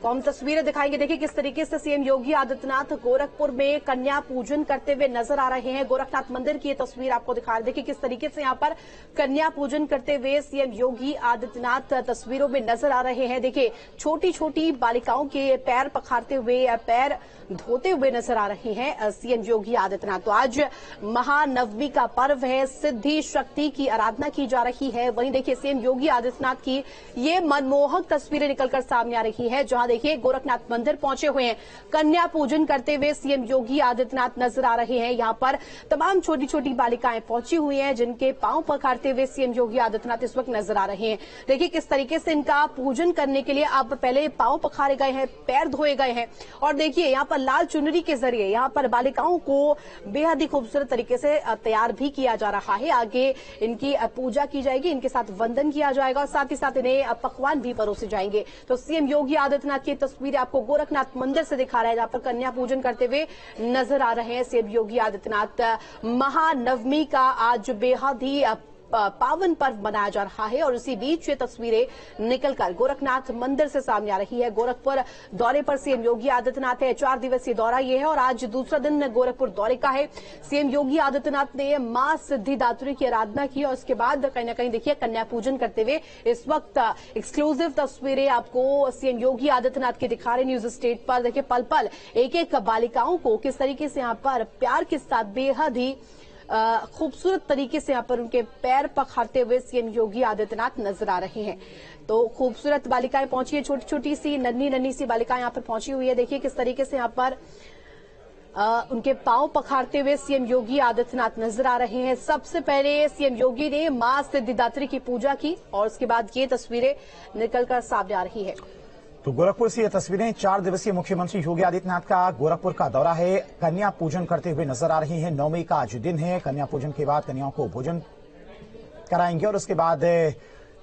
तो हम तस्वीरें दिखाएंगे। देखिए किस तरीके से सीएम योगी आदित्यनाथ गोरखपुर में कन्या पूजन करते हुए नजर आ रहे हैं। गोरखनाथ मंदिर की ये तस्वीर आपको दिखा रहे हैं। देखिए किस तरीके से यहाँ पर कन्या पूजन करते हुए सीएम योगी आदित्यनाथ तस्वीरों में नजर आ रहे हैं। देखिए छोटी छोटी बालिकाओं के पैर पखारते हुए, पैर धोते हुए नजर आ रहे हैं सीएम योगी आदित्यनाथ। तो आज महानवमी का पर्व है, सिद्धि शक्ति की आराधना की जा रही है। वहीं देखिए सीएम योगी आदित्यनाथ की ये मनमोहक तस्वीरें निकलकर सामने आ रही है, जहां देखिए गोरखनाथ मंदिर पहुंचे हुए हैं। कन्या पूजन करते हुए सीएम योगी आदित्यनाथ नजर आ रहे हैं। यहां पर तमाम छोटी छोटी बालिकाएं पहुंची हुई हैं, जिनके पांव पखारते हुए सीएम योगी आदित्यनाथ इस वक्त नजर आ रहे हैं। देखिए किस तरीके से इनका पूजन करने के लिए अब पहले पांव पखारे गए हैं, पैर धोए गए हैं, और देखिए यहां पर लाल चुनरी के जरिए यहां पर बालिकाओं को बेहद ही खूबसूरत तरीके से तैयार भी किया जा रहा है। आगे इनकी पूजा की जाएगी, इनके साथ वंदन किया जाएगा और साथ ही साथ इन्हें पकवान भी परोसे जाएंगे। तो सीएम योगी आदित्यनाथ की तस्वीरें आपको गोरखनाथ मंदिर से दिखा रहे हैं, जहां पर कन्या पूजन करते हुए नजर आ रहे हैं सीएम योगी आदित्यनाथ। महानवमी का आज बेहद ही पावन पर्व मनाया जा रहा है और इसी बीच ये तस्वीरें निकलकर गोरखनाथ मंदिर से सामने आ रही है। गोरखपुर दौरे पर सीएम योगी आदित्यनाथ है। 4 दिवसीय दौरा ये है और आज दूसरा दिन गोरखपुर दौरे का है। सीएम योगी आदित्यनाथ ने मां सिद्धिदात्री की आराधना की और उसके बाद कहीं न कहीं देखिए कन्या पूजन करते हुए इस वक्त एक्सक्लूसिव तस्वीरें आपको सीएम योगी आदित्यनाथ की दिखा रहे न्यूज स्टेट पर। देखिए पल पल एक एक बालिकाओं को किस तरीके से यहाँ पर प्यार के साथ बेहद ही खूबसूरत तरीके से यहाँ पर उनके पैर पखारते हुए सीएम योगी आदित्यनाथ नजर आ रहे हैं। तो खूबसूरत बालिकाएं पहुंची है, छोटी छोटी सी नन्ही सी बालिकाएं यहाँ पर पहुंची हुई है। देखिए किस तरीके से यहाँ पर उनके पांव पखारते हुए सीएम योगी आदित्यनाथ नजर आ रहे हैं। सबसे पहले सीएम योगी ने मां सिद्धिदात्री की पूजा की और उसके बाद ये तस्वीरें निकलकर सामने आ रही है। तो गोरखपुर से ये तस्वीरें 4 दिवसीय मुख्यमंत्री योगी आदित्यनाथ का गोरखपुर का दौरा है, कन्या पूजन करते हुए नजर आ रही हैं। नवमी का आज दिन है। कन्या पूजन के बाद कन्याओं को भोजन कराएंगे और उसके बाद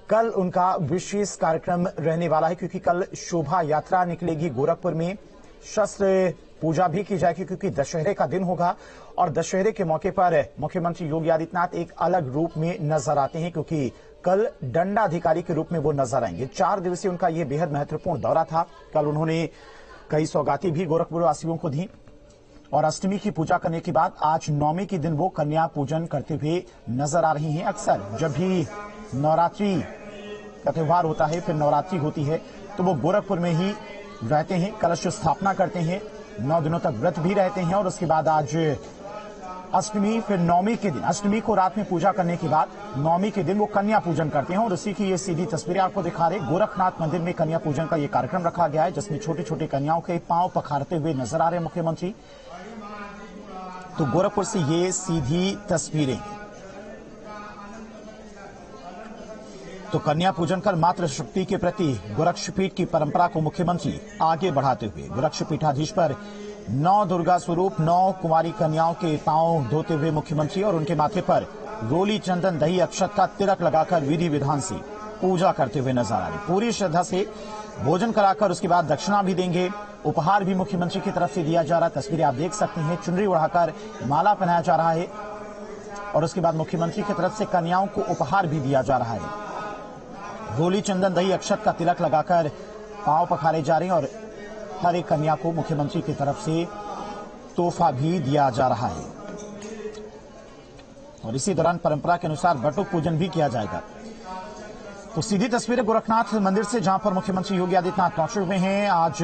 कल उनका विशेष कार्यक्रम रहने वाला है, क्योंकि कल शोभा यात्रा निकलेगी गोरखपुर में। शस्त्र पूजा भी की जाएगी क्योंकि दशहरे का दिन होगा और दशहरे के मौके पर मुख्यमंत्री योगी आदित्यनाथ एक अलग रूप में नजर आते हैं, क्योंकि कल दंडाधिकारी के रूप में वो नजर आएंगे। 4 दिवसीय उनका ये बेहद महत्वपूर्ण दौरा था। कल उन्होंने कई सौगातें भी गोरखपुर वासियों को दी और अष्टमी की पूजा करने के बाद आज नवमी के दिन वो कन्या पूजन करते हुए नजर आ रही हैं। अक्सर जब भी नवरात्रि का त्योहार होता है, फिर नवरात्रि होती है, तो वो गोरखपुर में ही रहते हैं, कलश स्थापना करते हैं, 9 दिनों तक व्रत भी रहते हैं और उसके बाद आज अष्टमी, फिर नवमी के दिन, अष्टमी को रात में पूजा करने के बाद नवमी के दिन वो कन्या पूजन करते हैं और उसी की ये सीधी तस्वीरें आपको दिखा रहे। गोरखनाथ मंदिर में कन्या पूजन का ये कार्यक्रम रखा गया है, जिसमें छोटी छोटी कन्याओं के पांव पखारते हुए नजर आ रहे मुख्यमंत्री। तो गोरखपुर से ये सीधी तस्वीरें। तो कन्या पूजन कर मातृ शक्ति के प्रति गोरक्षपीठ की परंपरा को मुख्यमंत्री आगे बढ़ाते हुए गोरक्षपीठाधीश पर 9 दुर्गा स्वरूप 9 कुमारी कन्याओं के पांव धोते हुए मुख्यमंत्री और उनके माथे पर रोली, चंदन, दही, अक्षत का तिलक लगाकर विधि विधान से पूजा करते हुए नजर आ रहे। पूरी श्रद्धा से भोजन कराकर उसके बाद दक्षिणा भी देंगे। उपहार भी मुख्यमंत्री की तरफ से दिया जा रहा है। तस्वीरें आप देख सकते हैं, चुनरी उड़ाकर माला पहनाया जा रहा है और उसके बाद मुख्यमंत्री की तरफ से कन्याओं को उपहार भी दिया जा रहा है। रोली, चंदन, दही, अक्षत का तिलक लगाकर पांव पखारे जा रहे हैं और हर एक कन्या को मुख्यमंत्री की तरफ से तोहफा भी दिया जा रहा है और इसी दौरान परंपरा के अनुसार बटुक पूजन भी किया जाएगा। तो सीधी तस्वीरें गोरखनाथ मंदिर से, जहां पर मुख्यमंत्री योगी आदित्यनाथ पहुंचे हुए हैं। आज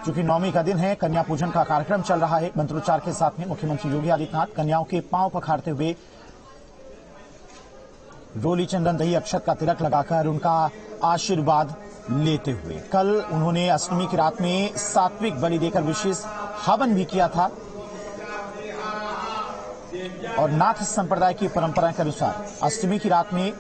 चूंकि नवमी का दिन है, कन्या पूजन का कार्यक्रम चल रहा है। मंत्रोच्चार के साथ में मुख्यमंत्री योगी आदित्यनाथ कन्याओं के पांव पखारते हुए रोली, चंदन, दही, अक्षत का तिलक लगाकर उनका आशीर्वाद लेते हुए। कल उन्होंने अष्टमी की रात में सात्विक बलि देकर विशेष हवन भी किया था और नाथ संप्रदाय की परंपरा के अनुसार अष्टमी की रात में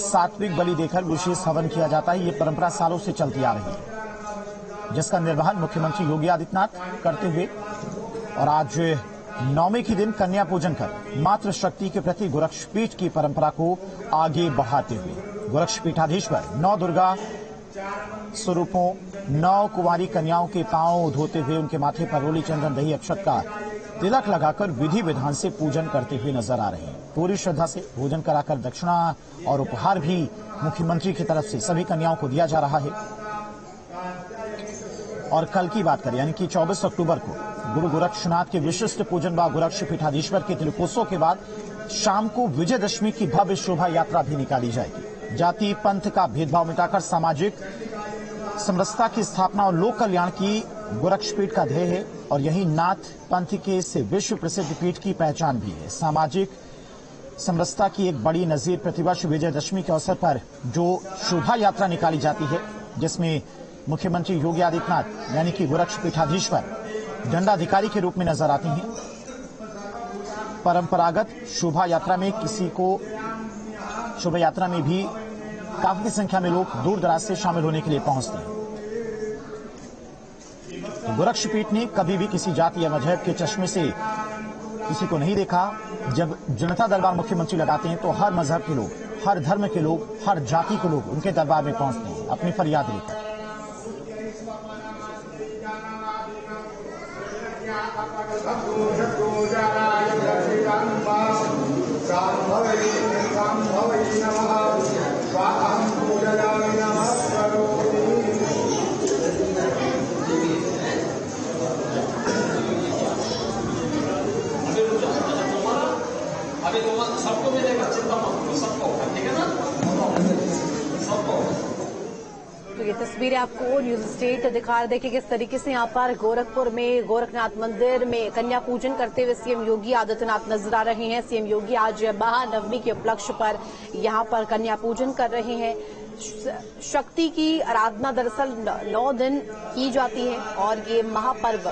सात्विक बलि देकर विशेष हवन किया जाता है। ये परंपरा सालों से चलती आ रही है, जिसका निर्वहन मुख्यमंत्री योगी आदित्यनाथ करते हुए और आज नवमी के दिन कन्या पूजन कर मातृ शक्ति के प्रति गोरक्षपीठ की परंपरा को आगे बढ़ाते हुए गोरक्षपीठाधीश पर 9 दुर्गा स्वरूपों 9 कुंवारी कन्याओं के पांव धोते हुए उनके माथे पर रोली, चंदन, दही, अक्षत का तिलक लगाकर विधि विधान से पूजन करते हुए नजर आ रहे हैं। पूरी श्रद्धा से भोजन कराकर दक्षिणा और उपहार भी मुख्यमंत्री की तरफ से सभी कन्याओं को दिया जा रहा है। और कल की बात करें यानी कि 24 अक्टूबर को गुरु गोरक्षनाथ के विशिष्ट पूजन व गोरक्ष पीठाधीश्वर के तिलकोत्सव के बाद शाम को विजयदशमी की भव्य शोभा यात्रा भी निकाली जाएगी। जाति पंथ का भेदभाव मिटाकर सामाजिक समरसता की स्थापना और लोक कल्याण की गोरक्ष पीठ का ध्येय है और यही नाथ पंथ के इस विश्व प्रसिद्ध पीठ की पहचान भी है। सामाजिक समरसता की एक बड़ी नजीर प्रतिवर्ष विजयदशमी के अवसर पर जो शोभा यात्रा निकाली जाती है, जिसमें मुख्यमंत्री योगी आदित्यनाथ यानी कि गोरक्ष पीठाधीश्वर दंडाधिकारी के रूप में नजर आती हैं। परंपरागत शोभा यात्रा में भी काफी संख्या में लोग दूर दराज से शामिल होने के लिए पहुंचते हैं। तो गोरक्ष पीठ ने कभी भी किसी जाति या मजहब के चश्मे से किसी को नहीं देखा। जब जनता दरबार मुख्यमंत्री लगाते हैं तो हर मजहब के लोग, हर धर्म के लोग, हर जाति के लोग उनके दरबार में पहुंचते हैं अपनी फरियाद लेकर। अभी तो सबको मिलेगा, चिंता मत करो, सबको, ठीक है ना? सबको। तो ये तस्वीरें आपको न्यूज स्टेट दिखा रहे थे किस तरीके से यहाँ पर गोरखपुर में गोरखनाथ मंदिर में कन्या पूजन करते हुए सीएम योगी आदित्यनाथ नजर आ रहे हैं। सीएम योगी आज महानवमी के उपलक्ष्य पर यहाँ पर कन्या पूजन कर रहे हैं। शक्ति की आराधना दरअसल 9 दिन की जाती है और ये महापर्व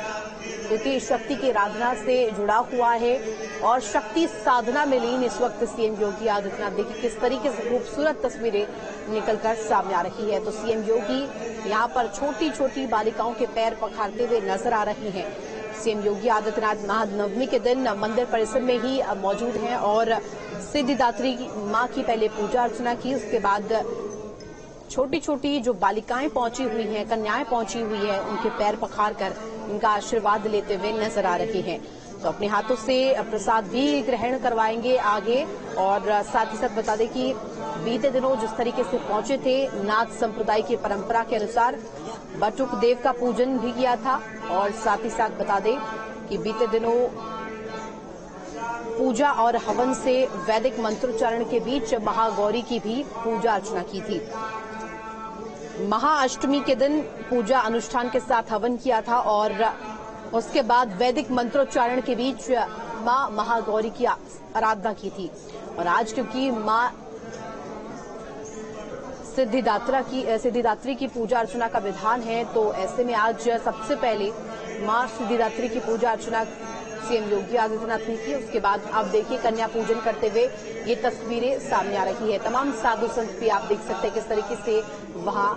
क्योंकि शक्ति की आराधना से जुड़ा हुआ है और शक्ति साधना में लीन इस वक्त सीएम योगी आदित्यनाथ। देखिए किस तरीके से खूबसूरत तस्वीरें निकलकर सामने आ रही है। तो सीएम योगी यहाँ पर छोटी छोटी बालिकाओं के पैर पखारते हुए नजर आ रही हैं। सीएम योगी आदित्यनाथ महानवमी के दिन मंदिर परिसर में ही मौजूद हैं और सिद्धिदात्री मां की पहले पूजा अर्चना की, उसके बाद छोटी छोटी जो बालिकाएं पहुंची हुई हैं, कन्याएं पहुंची हुई है, उनके पैर पखार कर उनका आशीर्वाद लेते हुए नजर आ रहे हैं। तो अपने हाथों से प्रसाद भी ग्रहण करवाएंगे आगे। और साथ ही साथ बता दें कि बीते दिनों जिस तरीके से पहुंचे थे, नाथ संप्रदाय की परंपरा के अनुसार बटुक देव का पूजन भी किया था और साथ ही साथ बता दें कि बीते दिनों पूजा और हवन से वैदिक मंत्रोच्चारण के बीच महागौरी की भी पूजा अर्चना की थी। महाअष्टमी के दिन पूजा अनुष्ठान के साथ हवन किया था और उसके बाद वैदिक मंत्रोच्चारण के बीच मां महागौरी की आराधना की थी। और आज क्योंकि मां सिद्धिदात्री की पूजा अर्चना का विधान है, तो ऐसे में आज सबसे पहले मां सिद्धिदात्री की पूजा अर्चना सीएम योगी आदित्यनाथ ने की। उसके बाद आप देखिए कन्या पूजन करते हुए ये तस्वीरें सामने आ रही है। तमाम साधु संत भी आप देख सकते हैं किस तरीके से वहां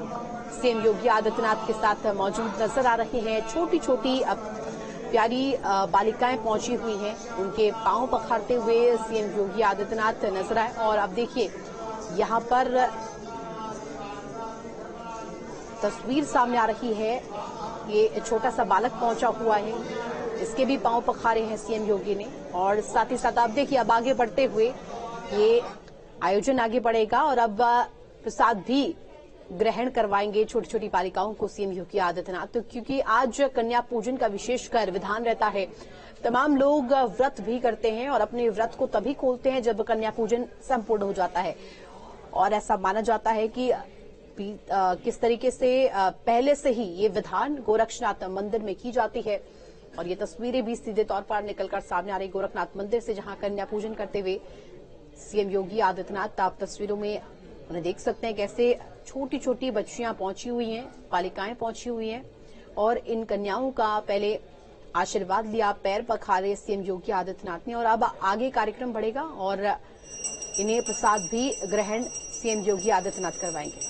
सीएम योगी आदित्यनाथ के साथ मौजूद नजर आ रहे हैं। छोटी छोटी प्यारी बालिकाएं पहुंची हुई हैं, उनके पांव पखारते हुए सीएम योगी आदित्यनाथ नजर आए। और अब देखिए यहाँ पर तस्वीर सामने आ रही है, ये छोटा सा बालक पहुंचा हुआ है, इसके भी पांव पखारे हैं सीएम योगी ने। और साथ ही साथ आप देखिए अब आगे बढ़ते हुए ये आयोजन आगे बढ़ेगा और अब प्रसाद भी ग्रहण करवाएंगे छोटी छोटी बालिकाओं को सीएम योगी आदित्यनाथ। तो क्योंकि आज कन्या पूजन का विशेषकर विधान रहता है, तमाम लोग व्रत भी करते हैं और अपने व्रत को तभी खोलते हैं जब कन्या पूजन संपूर्ण हो जाता है। और ऐसा माना जाता है कि किस तरीके से पहले से ही ये विधान गोरक्षनाथ मंदिर में की जाती है। और ये तस्वीरें भी सीधे तौर पर निकलकर सामने आ रही गोरखनाथ मंदिर से, जहां कन्या पूजन करते हुए सीएम योगी आदित्यनाथ। आप तस्वीरों में उन्हें देख सकते हैं कैसे छोटी छोटी बच्चियां पहुंची हुई हैं, बालिकाएं पहुंची हुई हैं और इन कन्याओं का पहले आशीर्वाद लिया, पैर पखारे सीएम योगी आदित्यनाथ ने। और अब आगे कार्यक्रम बढ़ेगा और इन्हें प्रसाद भी ग्रहण सीएम योगी आदित्यनाथ करवाएंगे।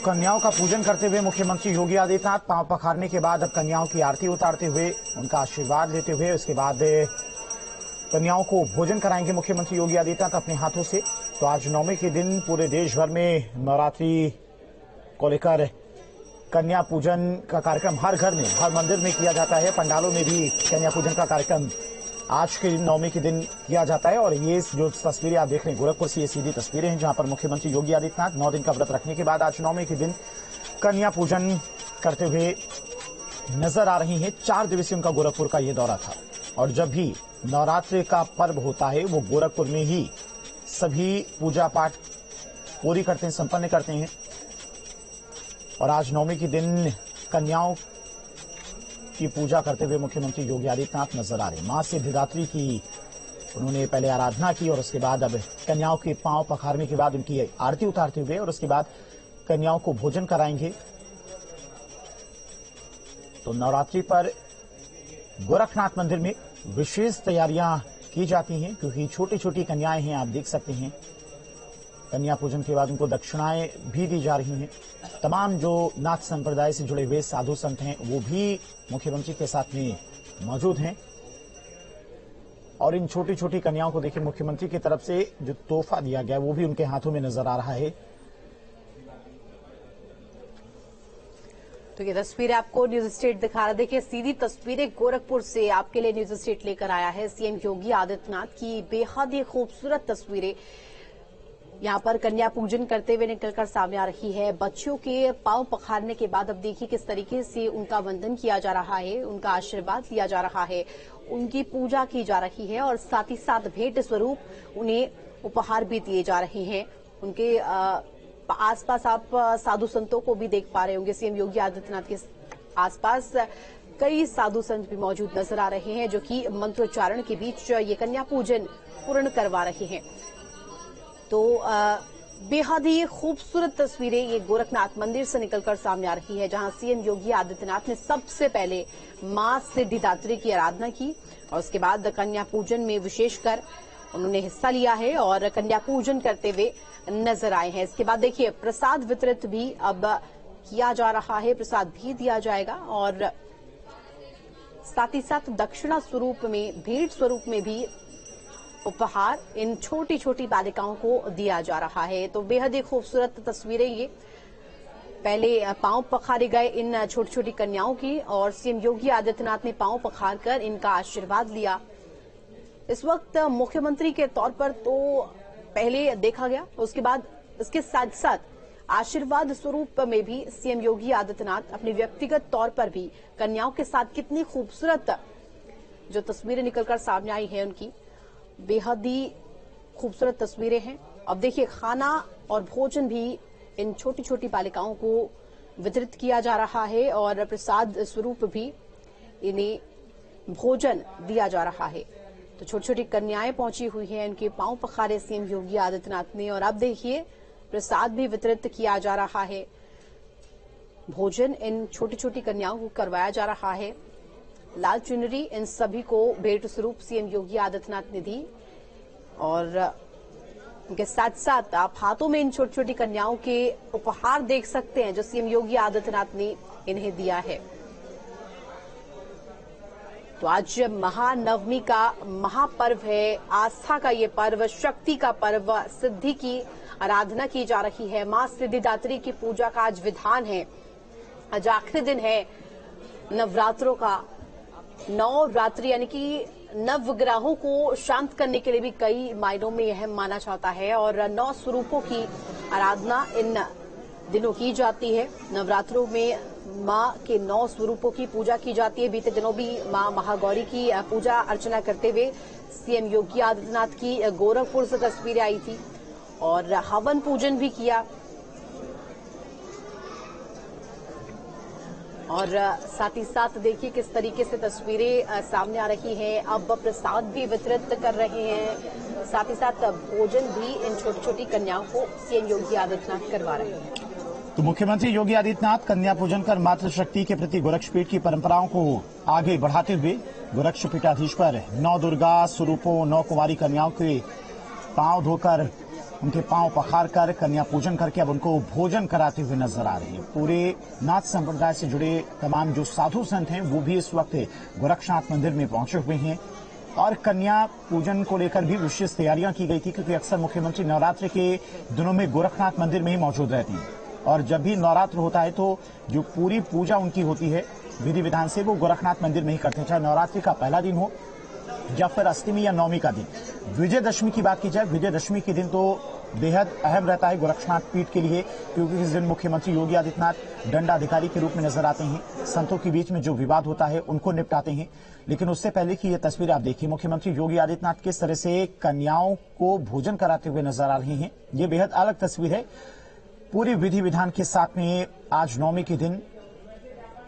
कन्याओं का पूजन करते हुए मुख्यमंत्री योगी आदित्यनाथ पांव पखारने के बाद अब कन्याओं की आरती उतारते हुए उनका आशीर्वाद लेते हुए उसके बाद कन्याओं को भोजन कराएंगे मुख्यमंत्री योगी आदित्यनाथ अपने हाथों से। तो आज नवमी के दिन पूरे देश भर में नवरात्रि को लेकर कन्या पूजन का कार्यक्रम हर घर में, हर मंदिर में किया जाता है। पंडालों में भी कन्या पूजन का कार्यक्रम आज के नवमी के दिन किया जाता है। और ये जो तस्वीरें आप देख रहे हैं गोरखपुर से, ये सीधी तस्वीरें हैं जहां पर मुख्यमंत्री योगी आदित्यनाथ 9 दिन का व्रत रखने के बाद आज नवमी के दिन कन्या पूजन करते हुए नजर आ रही हैं। 4 दिवसीय उनका गोरखपुर का ये दौरा था। और जब भी नवरात्रि का पर्व होता है वो गोरखपुर में ही सभी पूजा पाठ पूरी करते हैं, संपन्न करते हैं। और आज नवमी के दिन कन्याओं की पूजा करते हुए मुख्यमंत्री योगी आदित्यनाथ नजर आ रहे हैं। मां सिद्धिदात्री की उन्होंने पहले आराधना की और उसके बाद अब कन्याओं के पांव पखारने के बाद उनकी आरती उतारते हुए और उसके बाद कन्याओं को भोजन कराएंगे। तो नवरात्रि पर गोरखनाथ मंदिर में विशेष तैयारियां की जाती हैं क्योंकि छोटी छोटी कन्याएं हैं, आप देख सकते हैं। कन्या पूजन के बाद उनको दक्षिणाएं भी दी जा रही हैं। तमाम जो नाथ संप्रदाय से जुड़े हुए साधु संत हैं वो भी मुख्यमंत्री के साथ में मौजूद हैं। और इन छोटी छोटी कन्याओं को देखिए, मुख्यमंत्री की तरफ से जो तोहफा दिया गया वो भी उनके हाथों में नजर आ रहा है। तो ये तस्वीरें आपको न्यूज स्टेट दिखा रहा है। देखिए सीधी तस्वीरें गोरखपुर से आपके लिए न्यूज स्टेट लेकर आया है सीएम योगी आदित्यनाथ की बेहद ही खूबसूरत तस्वीरें यहां पर कन्या पूजन करते हुए निकलकर सामने आ रही है। बच्चियों के पांव पखारने के बाद अब देखिए किस तरीके से उनका वंदन किया जा रहा है, उनका आशीर्वाद लिया जा रहा है, उनकी पूजा की जा रही है और साथ ही साथ भेंट स्वरूप उन्हें उपहार भी दिए जा रहे हैं। उनके आसपास आप साधु संतों को भी देख पा रहे होंगे। सीएम योगी आदित्यनाथ के आसपास कई साधु संत भी मौजूद नजर आ रहे हैं जो कि मंत्रोच्चारण के बीच ये कन्या पूजन पूर्ण करवा रहे हैं। तो बेहद ही खूबसूरत तस्वीरें ये गोरखनाथ मंदिर से निकलकर सामने आ रही है जहां सीएम योगी आदित्यनाथ ने सबसे पहले मां सिद्धिदात्री की आराधना की और उसके बाद कन्या पूजन में विशेषकर उन्होंने हिस्सा लिया है और कन्या पूजन करते हुए नजर आए हैं। इसके बाद देखिए प्रसाद वितरित भी अब किया जा रहा है, प्रसाद भी दिया जाएगा और साथ ही साथ दक्षिणा स्वरूप में, भेंट स्वरूप में भी उपहार इन छोटी छोटी बालिकाओं को दिया जा रहा है। तो बेहद ही खूबसूरत तस्वीरें ये पहले पांव पखारे गए इन छोटी छोटी कन्याओं की और सीएम योगी आदित्यनाथ ने पांव पखार कर इनका आशीर्वाद लिया। इस वक्त मुख्यमंत्री के तौर पर तो पहले देखा गया, उसके बाद इसके साथ साथ आशीर्वाद स्वरूप में भी सीएम योगी आदित्यनाथ अपने व्यक्तिगत तौर पर भी कन्याओं के साथ कितनी खूबसूरत जो तस्वीरें निकलकर सामने आई हैं उनकी बेहद ही खूबसूरत तस्वीरें हैं। अब देखिए खाना और भोजन भी इन छोटी छोटी बालिकाओं को वितरित किया जा रहा है और प्रसाद स्वरूप भी इन्हें भोजन दिया जा रहा है। तो छोटी छोटी कन्याएं पहुंची हुई हैं, इनके पांव पखारे सीएम योगी आदित्यनाथ ने और अब देखिए प्रसाद भी वितरित किया जा रहा है। भोजन इन छोटी छोटी कन्याओं को करवाया जा रहा है। लाल चुनरी इन सभी को भेंट स्वरूप सीएम योगी आदित्यनाथ ने दी और उनके साथ साथ आप हाथों में इन छोटी छोटी कन्याओं के उपहार देख सकते हैं जो सीएम योगी आदित्यनाथ ने इन्हें दिया है। तो आज महानवमी का महापर्व है, आस्था का ये पर्व, शक्ति का पर्व, सिद्धि की आराधना की जा रही है। मां सिद्धिदात्री की पूजा का आज विधान है। आज आखिरी दिन है नवरात्रों का। नवरात्रि यानी कि नवग्रहों को शांत करने के लिए भी कई मायनों में यह माना जाता है और 9 स्वरूपों की आराधना इन दिनों की जाती है। नवरात्रों में मां के 9 स्वरूपों की पूजा की जाती है। बीते दिनों भी मां महागौरी की पूजा अर्चना करते हुए सीएम योगी आदित्यनाथ की गोरखपुर से तस्वीरें आई थी और हवन पूजन भी किया और साथ ही साथ देखिए किस तरीके से तस्वीरें सामने आ रही हैं। अब प्रसाद भी वितरित कर रहे हैं, साथ ही साथ भोजन भी इन छोटी छोटी कन्याओं को सीएम योगी आदित्यनाथ करवा रहे हैं। तो मुख्यमंत्री योगी आदित्यनाथ कन्या पूजन कर मातृशक्ति के प्रति गोरक्षपीठ की परंपराओं को आगे बढ़ाते हुए गोरक्षपीठाधीश पर 9 दुर्गा स्वरूपों 9 कुमारी कन्याओं के पांव धोकर उनके पांव पखार कर कन्या पूजन करके अब उनको भोजन कराते हुए नजर आ रहे हैं। पूरे नाथ संप्रदाय से जुड़े तमाम जो साधु संत हैं वो भी इस वक्त गोरक्षनाथ मंदिर में पहुंचे हुए हैं और कन्या पूजन को लेकर भी विशेष तैयारियां की गई थी, क्योंकि अक्सर मुख्यमंत्री नवरात्र के दिनों में गोरखनाथ मंदिर में ही मौजूद रहती हैं और जब भी नवरात्र होता है तो जो पूरी पूजा उनकी होती है विधि विधान से, वो गोरखनाथ मंदिर में ही करते हैं, चाहे नवरात्रि का पहला दिन हो या फिर अष्टमी या नवमी का दिन। विजयदशमी की बात की जाए, विजयदशमी के दिन तो बेहद अहम रहता है गोरक्षनाथ पीठ के लिए, क्योंकि इस दिन मुख्यमंत्री योगी आदित्यनाथ दंडाधिकारी के रूप में नजर आते हैं। संतों के बीच में जो विवाद होता है उनको निपटाते हैं। लेकिन उससे पहले की ये तस्वीर आप देखिए, मुख्यमंत्री योगी आदित्यनाथ किस तरह से कन्याओं को भोजन कराते हुए नजर आ रहे हैं। ये बेहद अलग तस्वीर है। पूरी विधि विधान के साथ में आज नवमी के दिन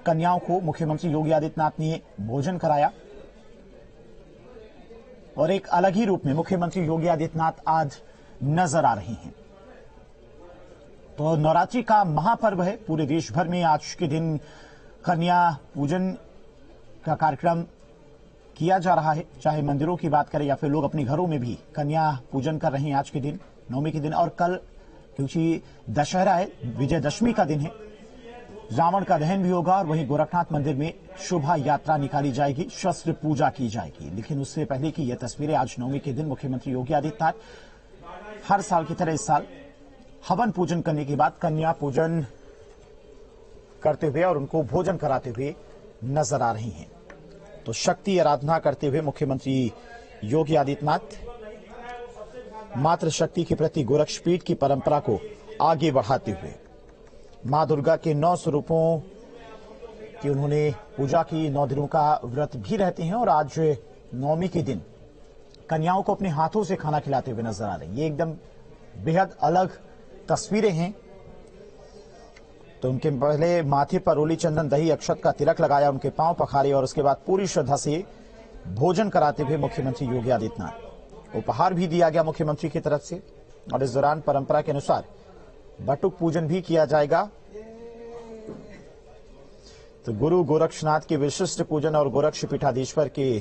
कन्याओं को मुख्यमंत्री योगी आदित्यनाथ ने भोजन कराया और एक अलग ही रूप में मुख्यमंत्री योगी आदित्यनाथ आज नजर आ रहे हैं। तो नवरात्रि का महापर्व है, पूरे देश भर में आज के दिन कन्या पूजन का कार्यक्रम किया जा रहा है। चाहे मंदिरों की बात करें या फिर लोग अपने घरों में भी कन्या पूजन कर रहे हैं आज के दिन, नवमी के दिन। और कल क्योंकि दशहरा है, विजयदशमी का दिन है, रावण का दहन भी होगा और वहीं गोरखनाथ मंदिर में शोभा यात्रा निकाली जाएगी, शस्त्र पूजा की जाएगी। लेकिन उससे पहले की यह तस्वीरें आज नवमी के दिन मुख्यमंत्री योगी आदित्यनाथ हर साल की तरह इस साल हवन पूजन करने के बाद कन्या पूजन करते हुए और उनको भोजन कराते हुए नजर आ रही हैं। तो शक्ति आराधना करते हुए मुख्यमंत्री योगी आदित्यनाथ मातृ शक्ति के प्रति गोरक्षपीठ की परंपरा को आगे बढ़ाते हुए मां दुर्गा के 9 स्वरूपों की उन्होंने पूजा की, 9 दिनों का व्रत भी रहते हैं और आज नवमी के दिन कन्याओं को अपने हाथों से खाना खिलाते हुए नजर आ रहे हैं। ये एकदम बेहद अलग तस्वीरें हैं। तो उनके पहले माथे पर रोली चंदन दही अक्षत का तिलक लगाया, उनके पांव पखारे और उसके बाद पूरी श्रद्धा से भोजन कराते हुए मुख्यमंत्री योगी आदित्यनाथ उपहार भी दिया गया मुख्यमंत्री की तरफ से। और इस दौरान परंपरा के अनुसार बटुक पूजन भी किया जाएगा। तो गुरु गोरक्षनाथ के विशिष्ट पूजन और गोरक्ष पीठाधीश्वर के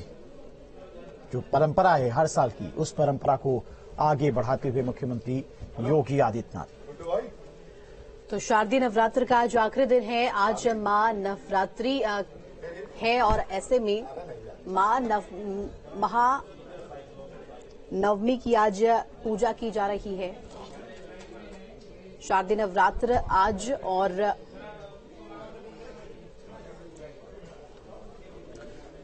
जो परंपरा है हर साल की, उस परंपरा को आगे बढ़ाते हुए मुख्यमंत्री योगी आदित्यनाथ। तो शारदीय नवरात्र का आज आखिरी दिन है, आज मां नवरात्रि है और ऐसे में नवमी की आज पूजा की जा रही है। शारदीय नवरात्र आज और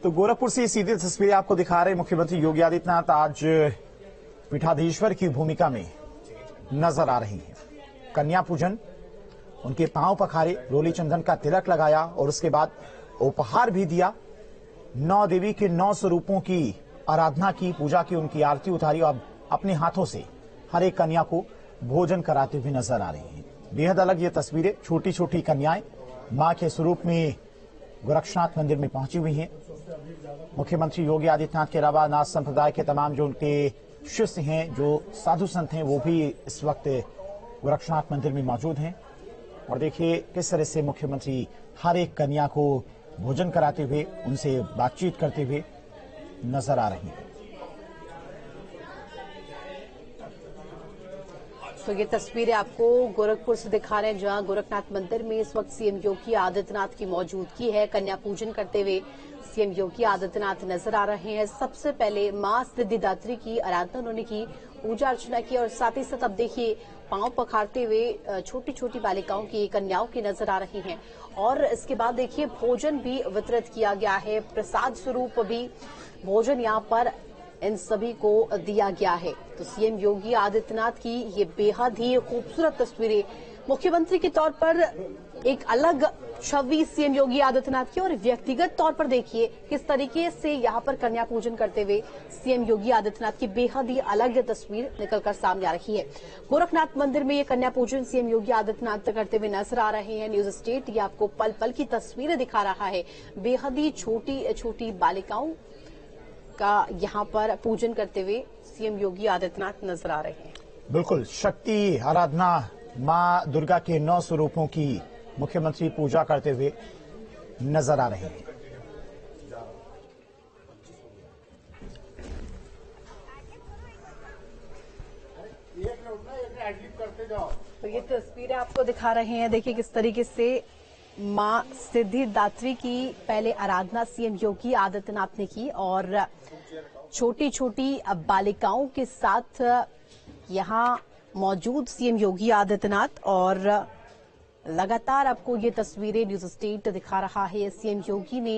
तो गोरखपुर से सीधी तस्वीरें आपको दिखा रहे मुख्यमंत्री योगी आदित्यनाथ आज पीठाधीश्वर की भूमिका में नजर आ रही हैं। कन्या पूजन, उनके पांव पखारे, रोली चंदन का तिलक लगाया और उसके बाद उपहार भी दिया। 9 देवी के 9 स्वरूपों की आराधना की, पूजा की, उनकी आरती उतारी और अपने हाथों से हर एक कन्या को भोजन कराते हुए नजर आ रही हैं। बेहद अलग ये तस्वीरें, छोटी छोटी कन्याएं मां के स्वरूप में गोरक्षनाथ मंदिर में पहुंची हुई हैं। मुख्यमंत्री योगी आदित्यनाथ के अलावा नाथ संप्रदाय के तमाम जो उनके शिष्य हैं, जो साधु संत हैं, वो भी इस वक्त गोरक्षनाथ मंदिर में मौजूद हैं। और देखिए किस तरह से मुख्यमंत्री हर एक कन्या को भोजन कराते हुए, उनसे बातचीत करते हुए नजर आ रही हैं। तो ये तस्वीरें आपको गोरखपुर से दिखा रहे हैं, जहां गोरखनाथ मंदिर में इस वक्त सीएम योगी आदित्यनाथ की मौजूदगी है। कन्या पूजन करते हुए सीएम योगी आदित्यनाथ नजर आ रहे हैं। सबसे पहले मां सिद्धिदात्री की आराधना उन्होंने की, पूजा अर्चना की और साथ ही साथ अब देखिए पांव पखारते हुए छोटी छोटी बालिकाओं की, कन्याओं की नजर आ रही हैं। और इसके बाद देखिए भोजन भी वितरित किया गया है, प्रसाद स्वरूप भी भोजन यहां पर इन सभी को दिया गया है। तो सीएम योगी आदित्यनाथ की ये बेहद ही खूबसूरत तस्वीरें, मुख्यमंत्री के तौर पर एक अलग छवि सीएम योगी आदित्यनाथ की, और व्यक्तिगत तौर पर देखिए किस तरीके से यहां पर कन्या पूजन करते हुए सीएम योगी आदित्यनाथ की बेहद ही अलग तस्वीर निकलकर सामने आ रही है। गोरखनाथ मंदिर में ये कन्या पूजन सीएम योगी आदित्यनाथ करते हुए नजर आ रहे हैं। न्यूज स्टेट ये आपको पल पल की तस्वीरें दिखा रहा है। बेहद ही छोटी छोटी बालिकाओं का यहां पर पूजन करते हुए सीएम योगी आदित्यनाथ नजर आ रहे हैं। बिल्कुल, शक्ति आराधना, मां दुर्गा के 9 स्वरूपों की मुख्यमंत्री पूजा करते हुए नजर आ रहे हैं। एक तो ये तस्वीरें आपको दिखा रहे हैं, देखिए किस तरीके से मां सिद्धिदात्री की पहले आराधना सीएम योगी आदित्यनाथ ने की और छोटी छोटी बालिकाओं के साथ यहां मौजूद सीएम योगी आदित्यनाथ और लगातार आपको ये तस्वीरें न्यूज स्टेट दिखा रहा है। सीएम योगी ने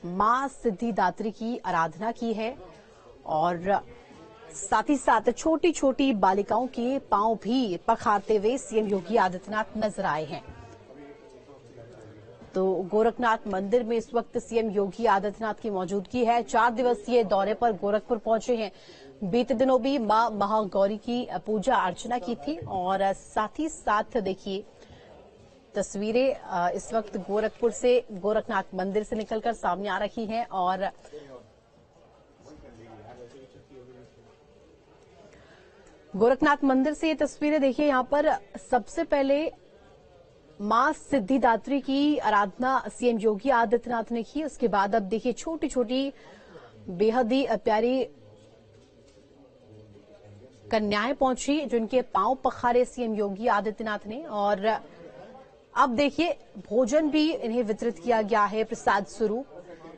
मां सिद्धिदात्री की आराधना की है और साथ ही साथ छोटी छोटी बालिकाओं के पांव भी पखारते हुए सीएम योगी आदित्यनाथ नजर आए हैं। तो गोरखनाथ मंदिर में इस वक्त सीएम योगी आदित्यनाथ की मौजूदगी है। 4 दिवसीय दौरे पर गोरखपुर पहुंचे हैं। बीते दिनों भी मां महागौरी की पूजा अर्चना की थी और साथ ही साथ देखिए तस्वीरें इस वक्त गोरखपुर से गोरखनाथ मंदिर से निकलकर सामने आ रही हैं और गोरखनाथ मंदिर से ये तस्वीरें देखिए। यहां पर सबसे पहले मां सिद्धिदात्री की आराधना सीएम योगी आदित्यनाथ ने की। उसके बाद अब देखिए छोटी छोटी बेहद ही प्यारी कन्याएं पहुंची जिनके पांव पखारे सीएम योगी आदित्यनाथ ने और अब देखिए भोजन भी इन्हें वितरित किया गया है प्रसाद स्वरूप।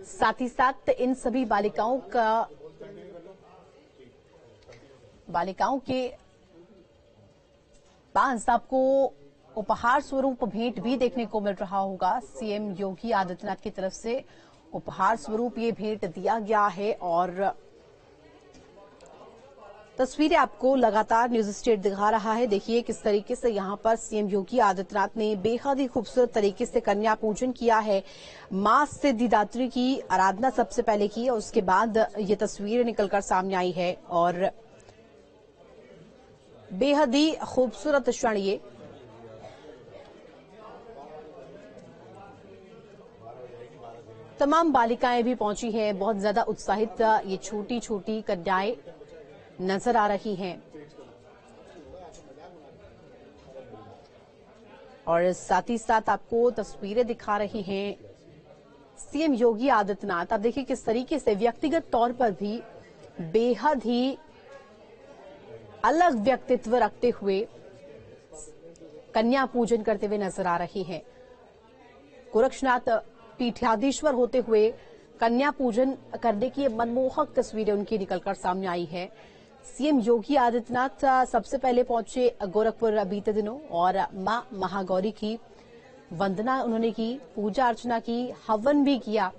साथ ही साथ इन सभी बालिकाओं के पास आपको उपहार स्वरूप भेंट भी देखने को मिल रहा होगा। सीएम योगी आदित्यनाथ की तरफ से उपहार स्वरूप ये भेंट दिया गया है और तस्वीरें आपको लगातार न्यूज स्टेट दिखा रहा है। देखिए किस तरीके से यहां पर सीएम योगी आदित्यनाथ ने बेहद ही खूबसूरत तरीके से कन्या पूजन किया है। मां सिद्धिदात्री की आराधना सबसे पहले की और उसके बाद ये तस्वीरें निकलकर सामने आई है और बेहद ही खूबसूरत क्षण ये। तमाम बालिकाएं भी पहुंची हैं, बहुत ज्यादा उत्साहित ये छोटी छोटी कन्याएं नजर आ रही हैं और साथ ही साथ आपको तस्वीरें दिखा रही हैं सीएम योगी आदित्यनाथ। आप देखिए किस तरीके से व्यक्तिगत तौर पर भी बेहद ही अलग व्यक्तित्व रखते हुए कन्या पूजन करते हुए नजर आ रही हैं। गोरक्षनाथ पीठाधीश्वर होते हुए कन्या पूजन करने की मनमोहक तस्वीरें उनकी निकलकर सामने आई है। सीएम योगी आदित्यनाथ सबसे पहले पहुंचे गोरखपुर बीते दिनों और मां महागौरी की वंदना उन्होंने की, पूजा अर्चना की, हवन भी किया।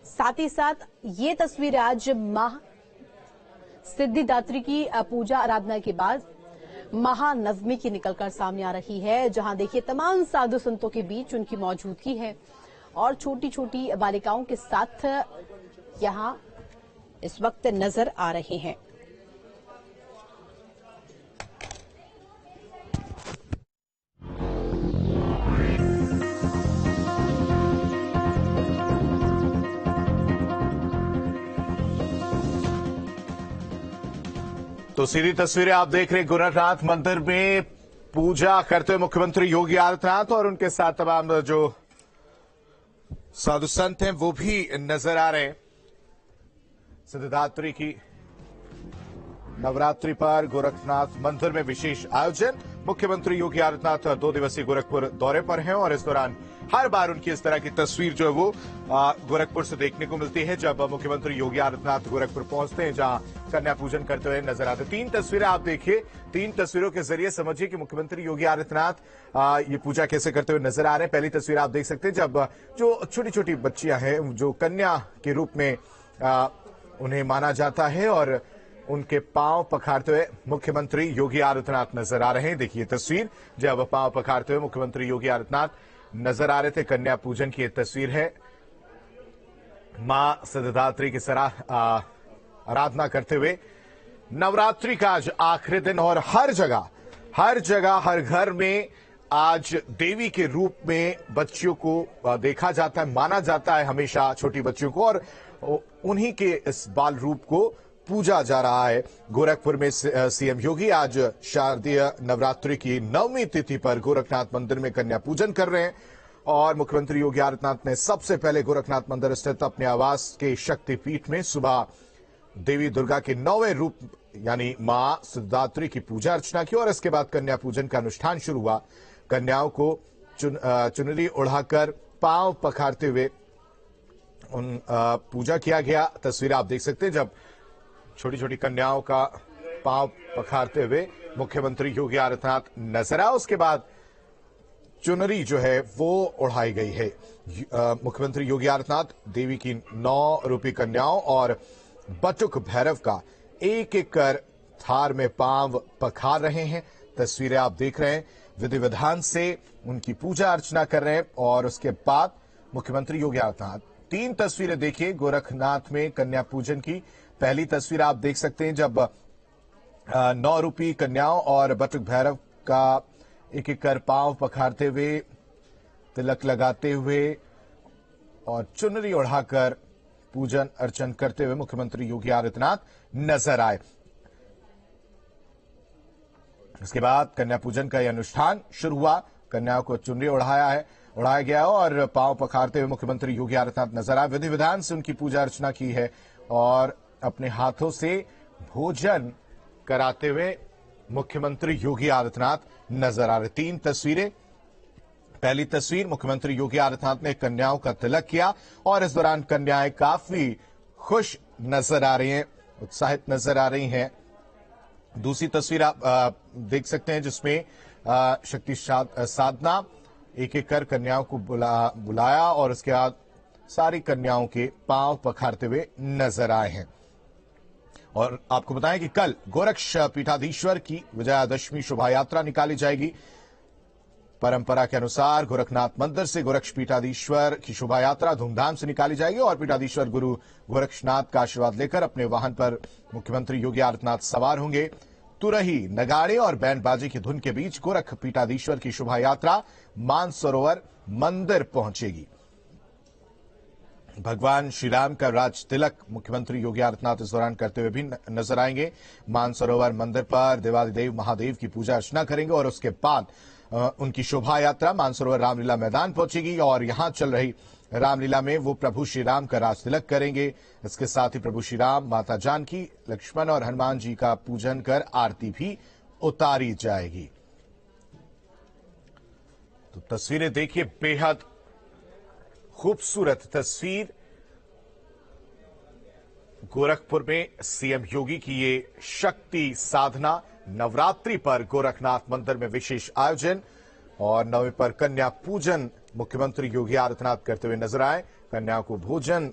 साथ ही साथ ये तस्वीर आज मां सिद्धिदात्री की पूजा आराधना के बाद महानवमी की निकलकर सामने आ रही है, जहां देखिए तमाम साधु संतों के बीच उनकी मौजूदगी है और छोटी छोटी बालिकाओं के साथ यहां इस वक्त नजर आ रहे हैं। तो सीधी तस्वीरें आप देख रहे हैं गोरखनाथ मंदिर में पूजा करते हुए मुख्यमंत्री योगी आदित्यनाथ और उनके साथ तमाम जो साधु संत हैं वो भी नजर आ रहे हैं। सिद्धिदात्री की नवरात्रि पर गोरखनाथ मंदिर में विशेष आयोजन। मुख्यमंत्री योगी आदित्यनाथ 2 दिवसीय गोरखपुर दौरे पर हैं और इस दौरान हर बार उनकी इस तरह की तस्वीर जो है वो गोरखपुर से देखने को मिलती है जब मुख्यमंत्री योगी आदित्यनाथ गोरखपुर पहुंचते हैं, जहां कन्या पूजन करते हुए नजर आते हैं। 3 तस्वीरें आप देखिए, 3 तस्वीरों के जरिए समझिए कि मुख्यमंत्री योगी आदित्यनाथ ये पूजा कैसे करते हुए नजर आ रहे हैं। पहली तस्वीर आप देख सकते हैं जब जो छोटी छोटी बच्चियां हैं जो कन्या के रूप में उन्हें माना जाता है और उनके पांव पखारते हुए मुख्यमंत्री योगी आदित्यनाथ नजर आ रहे हैं। देखिए तस्वीर जब पांव पखारते हुए मुख्यमंत्री योगी आदित्यनाथ नजर आ रहे थे। कन्या पूजन की तस्वीर है। मां सिद्धिदात्री की आराधना करते हुए नवरात्रि का आज आखिरी दिन और हर जगह हर घर में आज देवी के रूप में बच्चियों को देखा जाता है, माना जाता है हमेशा छोटी बच्चियों को, और उन्हीं के इस बाल रूप को पूजा जा रहा है। गोरखपुर में सीएम योगी आज शारदीय नवरात्रि की 9वीं तिथि पर गोरखनाथ मंदिर में कन्या पूजन कर रहे हैं और मुख्यमंत्री योगी आदित्यनाथ ने सबसे पहले गोरखनाथ मंदिर स्थित अपने आवास के शक्तिपीठ में सुबह देवी दुर्गा के 9वें रूप यानी मां सिद्धात्री की पूजा अर्चना की और इसके बाद कन्या पूजन का अनुष्ठान शुरू हुआ। कन्याओं को चुनरी उड़ाकर पांव पखारते हुए पूजा किया गया। तस्वीर आप देख सकते हैं जब छोटी छोटी कन्याओं का पांव पखारते हुए मुख्यमंत्री योगी आदित्यनाथ नजर आए। उसके बाद चुनरी जो है वो उड़ाई गई है। मुख्यमंत्री योगी आदित्यनाथ देवी की 9 रूपी कन्याओं और बटुक भैरव का एक एक कर थार में पांव पखार रहे हैं। तस्वीरें आप देख रहे हैं, विधि विधान से उनकी पूजा अर्चना कर रहे हैं। और उसके बाद मुख्यमंत्री योगी आदित्यनाथ 3 तस्वीरें देखिए गोरखनाथ में कन्या पूजन की। पहली तस्वीर आप देख सकते हैं जब 9 रूपी कन्याओं और बटुक भैरव का एक एक कर पांव पखारते हुए, तिलक लगाते हुए और चुनरी उड़ाकर पूजन अर्चन करते हुए मुख्यमंत्री योगी आदित्यनाथ नजर आए। इसके बाद कन्या पूजन का यह अनुष्ठान शुरू हुआ। कन्याओं को चुनरी उड़ाया गया और पांव पखारते हुए मुख्यमंत्री योगी आदित्यनाथ नजर आए। विधि विधान से उनकी पूजा अर्चना की है और अपने हाथों से भोजन कराते हुए मुख्यमंत्री योगी आदित्यनाथ नजर आ रहे। 3 तस्वीरें। पहली तस्वीर, मुख्यमंत्री योगी आदित्यनाथ ने कन्याओं का तिलक किया और इस दौरान कन्याएं काफी खुश नजर आ रही हैं, उत्साहित नजर आ रही हैं। दूसरी तस्वीर आप देख सकते हैं जिसमें शक्ति साधना एक एक कर कन्याओं को बुलाया और उसके बाद सारी कन्याओं के पांव पखारते हुए नजर आए हैं। और आपको बताएं कि कल गोरक्ष पीठाधीश्वर की विजयादशमी शोभा यात्रा निकाली जाएगी। परंपरा के अनुसार गोरखनाथ मंदिर से गोरक्ष पीठाधीश्वर की शोभा यात्रा धूमधाम से निकाली जाएगी और पीठाधीश्वर गुरु गोरक्षनाथ का आशीर्वाद लेकर अपने वाहन पर मुख्यमंत्री योगी आदित्यनाथ सवार होंगे। तुरही, नगाड़े और बैंड बाजे की धुन के बीच गोरख पीठाधीश्वर की शोभा यात्रा मानसरोवर मंदिर पहुंचेगी। भगवान श्री राम का राज तिलक मुख्यमंत्री योगी आदित्यनाथ इस दौरान करते हुए भी नजर आएंगे। मानसरोवर मंदिर पर देवादिदेव महादेव की पूजा अर्चना करेंगे और उसके बाद उनकी शोभा यात्रा मानसरोवर रामलीला मैदान पहुंचेगी और यहां चल रही रामलीला में वो प्रभु श्री राम का राज तिलक करेंगे। इसके साथ ही प्रभु श्री राम, माता जानकी, लक्ष्मण और हनुमान जी का पूजन कर आरती भी उतारी जाएगी। तो तस्वीरें देखिए, बेहद खूबसूरत तस्वीर। गोरखपुर में सीएम योगी की ये शक्ति साधना। नवरात्रि पर गोरखनाथ मंदिर में विशेष आयोजन और 9वीं पर कन्या पूजन मुख्यमंत्री योगी आदित्यनाथ करते हुए नजर आए। कन्याओं को भोजन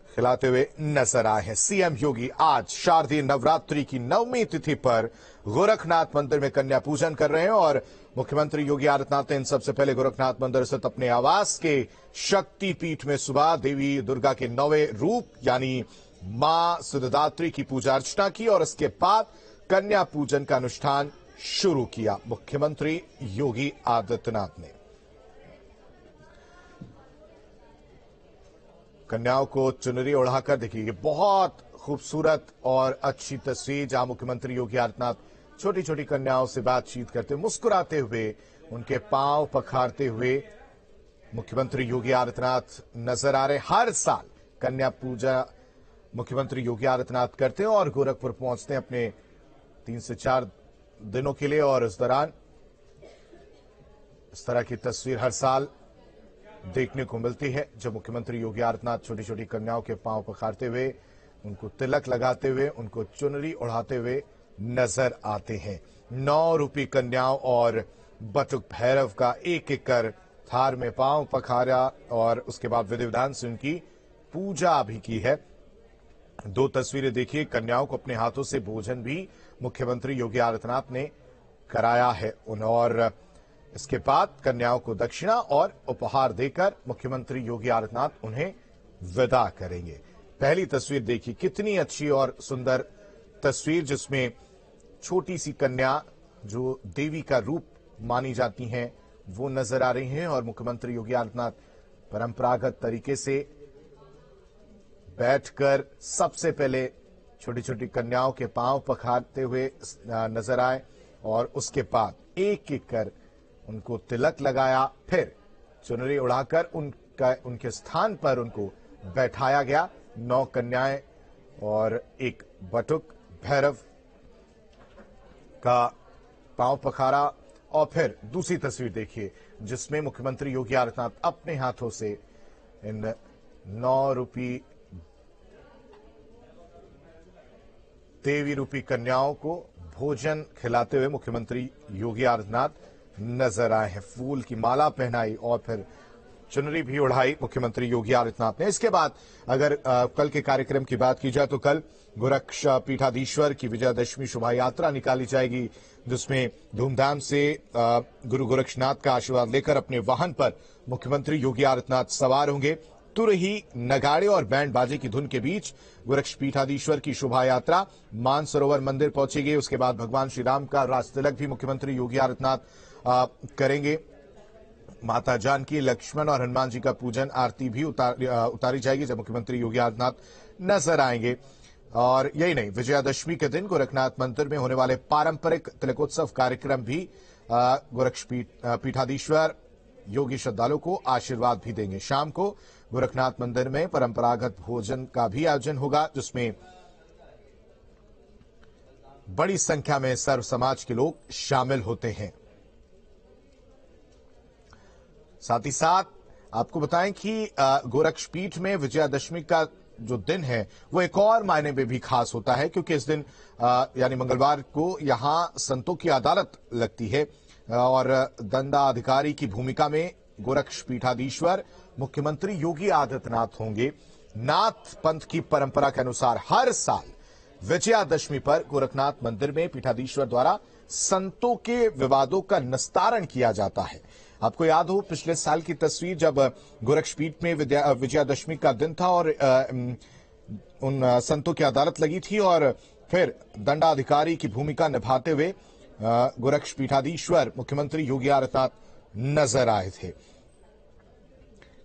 खिलाते हुए नजर आए हैं सीएम योगी। आज शारदीय नवरात्रि की 9वीं तिथि पर गोरखनाथ मंदिर में कन्या पूजन कर रहे हैं और मुख्यमंत्री योगी आदित्यनाथ ने इन सबसे पहले गोरखनाथ मंदिर स्थित अपने आवास के शक्ति पीठ में सुबह देवी दुर्गा के 9वें रूप यानी मां सिद्धात्री की पूजा अर्चना की और इसके बाद कन्या पूजन का अनुष्ठान शुरू किया मुख्यमंत्री योगी आदित्यनाथ ने। कन्याओं को चुनरी उड़ाकर देखिए, बहुत खूबसूरत और अच्छी तस्वीर जहां मुख्यमंत्री योगी आदित्यनाथ छोटी छोटी कन्याओं से बातचीत करते, मुस्कुराते हुए, उनके पांव पखारते हुए मुख्यमंत्री योगी आदित्यनाथ नजर आ रहे। हर साल कन्या पूजा मुख्यमंत्री योगी आदित्यनाथ करते हैं और गोरखपुर पहुंचते हैं अपने 3 से 4 दिनों के लिए और इस दौरान इस तरह की तस्वीर हर साल देखने को मिलती है जब मुख्यमंत्री योगी आदित्यनाथ छोटी छोटी कन्याओं के पांव पखारते हुए, उनको तिलक लगाते हुए, उनको चुनरी उड़ाते हुए नजर आते हैं। 9 रूपी कन्याओं और बटुक भैरव का एक एक कर थार में पांव पखारा और उसके बाद विधि विधान से उनकी पूजा भी की है। 2 तस्वीरें देखिए, कन्याओं को अपने हाथों से भोजन भी मुख्यमंत्री योगी आदित्यनाथ ने कराया है और इसके बाद कन्याओं को दक्षिणा और उपहार देकर मुख्यमंत्री योगी आदित्यनाथ उन्हें विदा करेंगे। पहली तस्वीर देखिए, कितनी अच्छी और सुंदर तस्वीर जिसमें छोटी सी कन्या जो देवी का रूप मानी जाती हैं वो नजर आ रही हैं और मुख्यमंत्री योगी आदित्यनाथ परंपरागत तरीके से बैठकर सबसे पहले छोटी छोटी कन्याओं के पांव पखारते हुए नजर आए और उसके बाद एक एक कर उनको तिलक लगाया, फिर चुनरी उड़ाकर उनके स्थान पर उनको बैठाया गया। 9 कन्याएं और एक बटुक भैरव का पांव पखारा और फिर दूसरी तस्वीर देखिए जिसमें मुख्यमंत्री योगी आदित्यनाथ अपने हाथों से इन 9 रूपी देवी रूपी कन्याओं को भोजन खिलाते हुए मुख्यमंत्री योगी आदित्यनाथ नजर आए हैं। फूल की माला पहनाई और फिर चुनरी भी उड़ाई मुख्यमंत्री योगी आदित्यनाथ ने। इसके बाद अगर कल के कार्यक्रम की बात की जाए तो कल गोरक्ष पीठाधीश्वर की विजयादशमी शोभा यात्रा निकाली जाएगी, जिसमें धूमधाम से गुरु गोरक्षनाथ का आशीर्वाद लेकर अपने वाहन पर मुख्यमंत्री योगी आदित्यनाथ सवार होंगे। तुरही, नगाड़े और बैंड बाजे की धुन के बीच गोरक्ष पीठाधीश्वर की शोभा यात्रा मानसरोवर मंदिर पहुंचेगी। उसके बाद भगवान श्री राम का राजतिलक भी मुख्यमंत्री योगी आदित्यनाथ करेंगे। माता जानकी, लक्ष्मण और हनुमान जी का पूजन आरती भी उतारी जाएगी जब मुख्यमंत्री योगी आदित्यनाथ नजर आएंगे। और यही नहीं, विजयादशमी के दिन गोरखनाथ मंदिर में होने वाले पारंपरिक तिलकोत्सव कार्यक्रम भी गोरक्ष पीठाधीश्वर योगी श्रद्धालुओं को आशीर्वाद भी देंगे। शाम को गोरखनाथ मंदिर में परंपरागत भोजन का भी आयोजन होगा, जिसमें बड़ी संख्या में सर्व समाज के लोग शामिल होते हैं। साथ ही साथ आपको बताएं कि गोरक्ष पीठ में विजयादशमी का जो दिन है वो एक और मायने में भी खास होता है, क्योंकि इस दिन यानी मंगलवार को यहां संतों की अदालत लगती है और दंडाधिकारी की भूमिका में गोरक्ष पीठाधीश्वर मुख्यमंत्री योगी आदित्यनाथ होंगे। नाथ पंथ की परंपरा के अनुसार हर साल विजयादशमी पर गोरखनाथ मंदिर में पीठाधीश्वर द्वारा संतों के विवादों का निस्तारण किया जाता है। आपको याद हो पिछले साल की तस्वीर जब गोरक्ष पीठ में विजयादशमी का दिन था और उन संतों की अदालत लगी थी और फिर दंडाधिकारी की भूमिका निभाते हुए गोरक्ष पीठाधीश्वर मुख्यमंत्री योगी आदित्यनाथ नजर आए थे,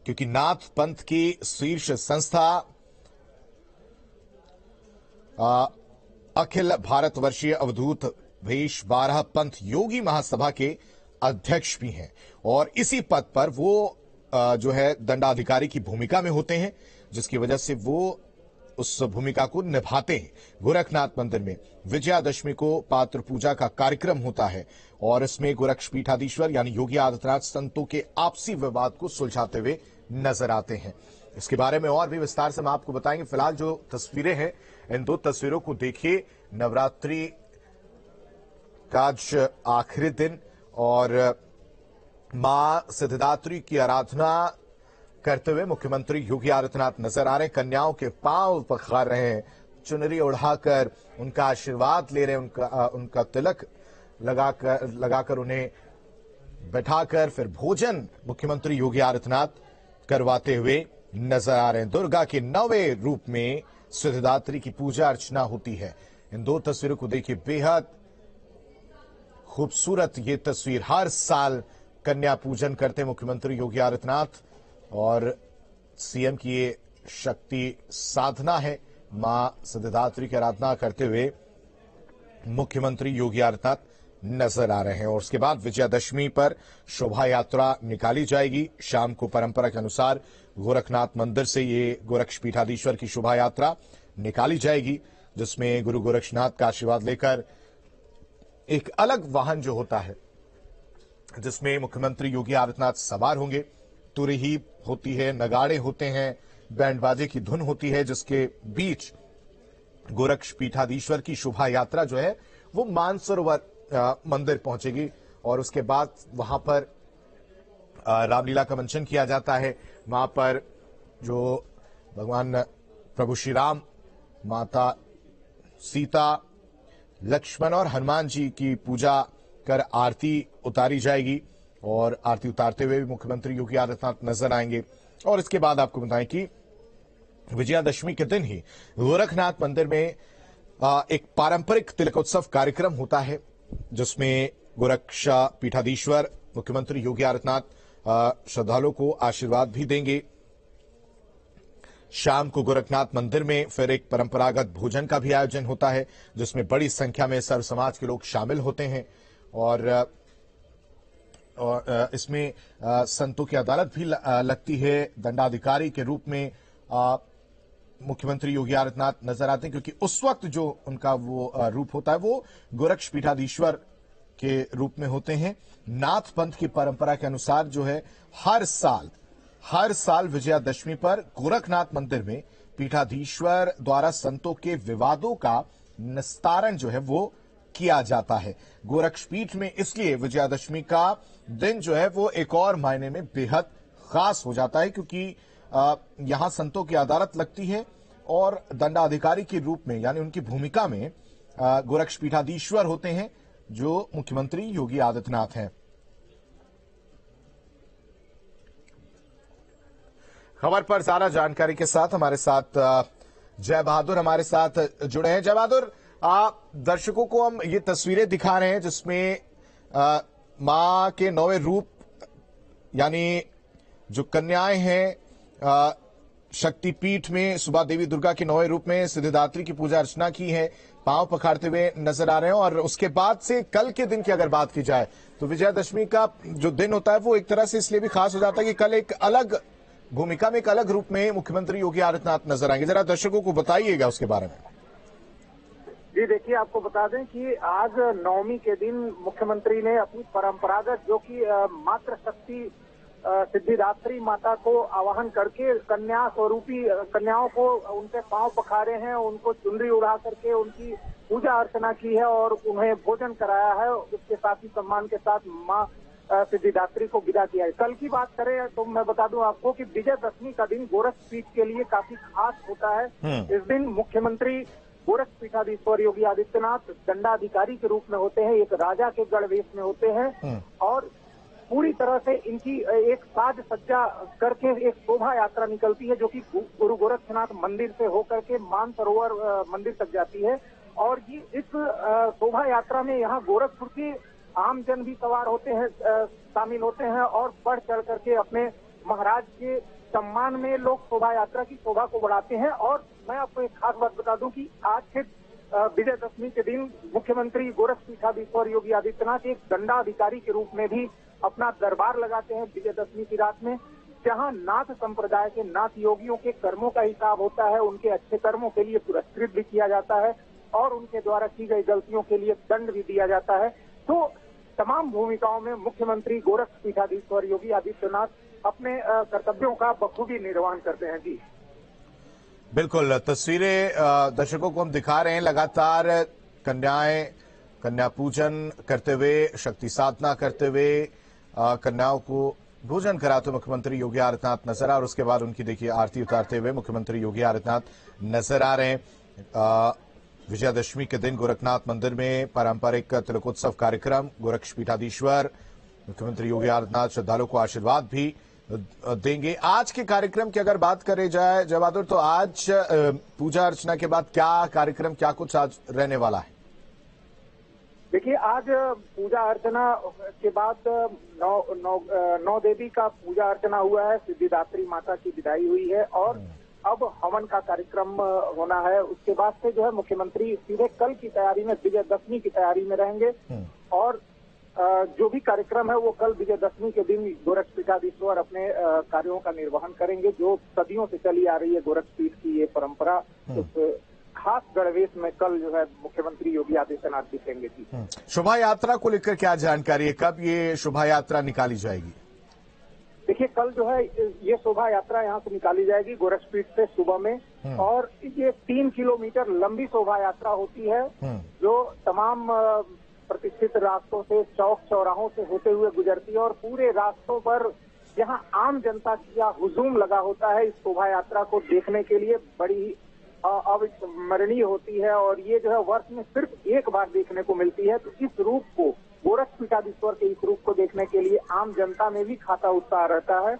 क्योंकि नाथ पंथ की शीर्ष संस्था अखिल भारतवर्षीय अवधूत भेष 12 पंथ योगी महासभा के अध्यक्ष भी हैं और इसी पद पर वो जो है दंडाधिकारी की भूमिका में होते हैं, जिसकी वजह से वो उस भूमिका को निभाते हैं। गोरखनाथ मंदिर में विजयादशमी को पात्र पूजा का कार्यक्रम होता है और इसमें गोरक्ष पीठाधीश्वर यानी योगी आदित्यनाथ संतों के आपसी विवाद को सुलझाते हुए नजर आते हैं। इसके बारे में और भी विस्तार से हम आपको बताएंगे। फिलहाल जो तस्वीरें हैं, इन 2 तस्वीरों को देखिए। नवरात्रि का आज आखिरी दिन और मां सिद्धिदात्री की आराधना करते हुए मुख्यमंत्री योगी आदित्यनाथ नजर आ रहे हैं। कन्याओं के पांव पखार रहे हैं, चुनरी उड़ाकर उनका आशीर्वाद ले रहे हैं, उनका तिलक लगाकर उन्हें बैठाकर फिर भोजन मुख्यमंत्री योगी आदित्यनाथ करवाते हुए नजर आ रहे हैं। दुर्गा के 9वें रूप में सिद्धिदात्री की पूजा अर्चना होती है। इन 2 तस्वीरों को देखिए, बेहद खूबसूरत ये तस्वीर। हर साल कन्या पूजन करते मुख्यमंत्री योगी आदित्यनाथ और सीएम की ये शक्ति साधना है। मां सिद्धिदात्री की आराधना करते हुए मुख्यमंत्री योगी आदित्यनाथ नजर आ रहे हैं और उसके बाद विजयादशमी पर शोभा यात्रा निकाली जाएगी। शाम को परंपरा के अनुसार गोरखनाथ मंदिर से ये गोरक्ष पीठाधीश्वर की शोभा यात्रा निकाली जाएगी, जिसमें गुरु गोरक्षनाथ का आशीर्वाद लेकर एक अलग वाहन जो होता है जिसमें मुख्यमंत्री योगी आदित्यनाथ सवार होंगे। तुरही होती है, नगाड़े होते हैं, बैंड बाजे की धुन होती है, जिसके बीच गोरक्ष पीठाधीश्वर की शोभा यात्रा जो है वो मानसरोवर मंदिर पहुंचेगी और उसके बाद वहां पर रामलीला का मंचन किया जाता है। वहां पर जो भगवान प्रभु श्री राम, माता सीता, लक्ष्मण और हनुमान जी की पूजा कर आरती उतारी जाएगी और आरती उतारते हुए भी मुख्यमंत्री योगी आदित्यनाथ नजर आएंगे। और इसके बाद आपको बताएं कि विजयादशमी के दिन ही गोरखनाथ मंदिर में एक पारंपरिक तिलकोत्सव कार्यक्रम होता है, जिसमें गोरक्ष पीठाधीश्वर मुख्यमंत्री योगी आदित्यनाथ श्रद्धालुओं को आशीर्वाद भी देंगे। शाम को गोरखनाथ मंदिर में फिर एक परंपरागत भोजन का भी आयोजन होता है, जिसमें बड़ी संख्या में सर्व समाज के लोग शामिल होते हैं और इसमें संतों की अदालत भी लगती है। दंडाधिकारी के रूप में मुख्यमंत्री योगी आदित्यनाथ नजर आते हैं, क्योंकि उस वक्त जो उनका वो रूप होता है वो गोरक्षपीठाधीश्वर के रूप में होते हैं। नाथ पंथ की परंपरा के अनुसार जो है हर साल विजयादशमी पर गोरखनाथ मंदिर में पीठाधीश्वर द्वारा संतों के विवादों का निस्तारण जो है वो किया जाता है। गोरक्षपीठ में इसलिए विजयादशमी का दिन जो है वो एक और मायने में बेहद खास हो जाता है, क्योंकि यहां संतों की अदालत लगती है और दंडाधिकारी के रूप में यानी उनकी भूमिका में गोरक्षपीठाधीश्वर होते हैं जो मुख्यमंत्री योगी आदित्यनाथ हैं। खबर पर ज्यादा जानकारी के साथ हमारे साथ जय बहादुर हमारे साथ जुड़े हैं। जय बहादुर, दर्शकों को हम ये तस्वीरें दिखा रहे हैं जिसमें मां के 9वें रूप यानी जो कन्याएं हैं शक्तिपीठ में सुबह देवी दुर्गा के 9वें रूप में सिद्धिदात्री की पूजा अर्चना की है, पांव पखारते हुए नजर आ रहे हैं। और उसके बाद से कल के दिन की अगर बात की जाए तो विजयादशमी का जो दिन होता है वो एक तरह से इसलिए भी खास हो जाता है कि कल एक अलग भूमिका में एक अलग रूप में मुख्यमंत्री योगी आदित्यनाथ नजर आएंगे। जरा दर्शकों को बताइएगा उसके बारे में। जी देखिए, आपको बता दें कि आज नवमी के दिन मुख्यमंत्री ने अपनी परंपरागत जो कि मातृ शक्ति सिद्धिदात्री माता को आवाहन करके कन्या स्वरूपी कन्याओं को उनके पांव पखारे हैं, उनको चुनरी उड़ा करके उनकी पूजा अर्चना की है और उन्हें भोजन कराया है। उसके साथ ही सम्मान के साथ मां सिद्धिदात्री को विदा किया है। कल की बात करें तो मैं बता दूं आपको कि विजयदशमी का दिन गोरखपीठ के लिए काफी खास होता है। इस दिन मुख्यमंत्री गोरखपीठाधीश्वर योगी आदित्यनाथ दंडाधिकारी के रूप में होते हैं, एक राजा के गढ़वेश में होते हैं और पूरी तरह से इनकी एक साज सज्जा करके एक शोभा यात्रा निकलती है जो कि गुरु गोरक्षनाथ मंदिर से होकर के मानसरोवर मंदिर तक जाती है। और ये इस शोभा यात्रा में यहाँ गोरखपुर के आम जन भी सवार होते हैं, शामिल होते हैं और बढ़ चढ़ करके अपने महाराज के सम्मान में लोग शोभा यात्रा की शोभा को बढ़ाते हैं। और मैं आपको एक खास बात बता दूं कि आज के विजयदशमी के दिन मुख्यमंत्री गोरखपीठाधीश्वर योगी आदित्यनाथ एक दंडाधिकारी के रूप में भी अपना दरबार लगाते हैं विजयदशमी की रात में, जहां नाथ संप्रदाय के नाथ योगियों के कर्मों का हिसाब होता है, उनके अच्छे कर्मों के लिए पुरस्कृत भी किया जाता है और उनके द्वारा की गई गलतियों के लिए दंड भी दिया जाता है। तो तमाम भूमिकाओं में मुख्यमंत्री गोरखपीठाधीश्वर योगी आदित्यनाथ अपने कर्तव्यों का बखूबी निर्वहन करते हैं। जी बिल्कुल, तस्वीरें दर्शकों को हम दिखा रहे हैं। लगातार कन्याएं कन्या पूजन करते हुए, शक्ति साधना करते हुए कन्याओं को भोजन कराते मुख्यमंत्री योगी आदित्यनाथ नजर आ, और उसके बाद उनकी देखिए आरती उतारते हुए मुख्यमंत्री योगी आदित्यनाथ नजर आ रहे हैं। विजयादशमी के दिन गोरखनाथ मंदिर में पारंपरिक तिलकोत्सव कार्यक्रम, गोरक्षपीठाधीश्वर मुख्यमंत्री योगी आदित्यनाथ श्रद्धालुओं को आशीर्वाद भी देंगे। आज के कार्यक्रम की अगर बात करें जाए जय बहादुर, तो आज पूजा अर्चना के बाद क्या कार्यक्रम, क्या कुछ आज रहने वाला है? देखिए, आज पूजा अर्चना के बाद नौ देवी का पूजा अर्चना हुआ है, सिद्धिदात्री माता की विदाई हुई है और अब हवन का कार्यक्रम होना है। उसके बाद से जो है मुख्यमंत्री सीधे कल की तैयारी में, विजयदशमी की तैयारी में रहेंगे और जो भी कार्यक्रम है वो कल विजयदशमी के दिन गोरखपीठाधीश्वर अपने कार्यों का निर्वहन करेंगे। जो सदियों से चली आ रही है गोरखपीठ की ये परंपरा, उस खास गणवेश में कल जो है मुख्यमंत्री योगी आदित्यनाथ दिखेंगे। जी, शोभा यात्रा को लेकर क्या जानकारी है, कब ये शोभा यात्रा निकाली जाएगी? देखिए, कल जो है ये शोभा यात्रा यहाँ से निकाली जाएगी गोरखपीठ से सुबह में और ये 3 किलोमीटर लंबी शोभा यात्रा होती है जो तमाम प्रतिष्ठित रास्तों से, चौक चौराहों से होते हुए गुजरती है और पूरे रास्तों पर यहाँ आम जनता का हुजूम लगा होता है। इस शोभा यात्रा को देखने के लिए बड़ी अविस्मरणीय होती है और ये जो है वर्ष में सिर्फ एक बार देखने को मिलती है। तो इस रूप को, गोरखपीठाधीश्वर के इस रूप को देखने के लिए आम जनता में भी खाता उत्साह रहता है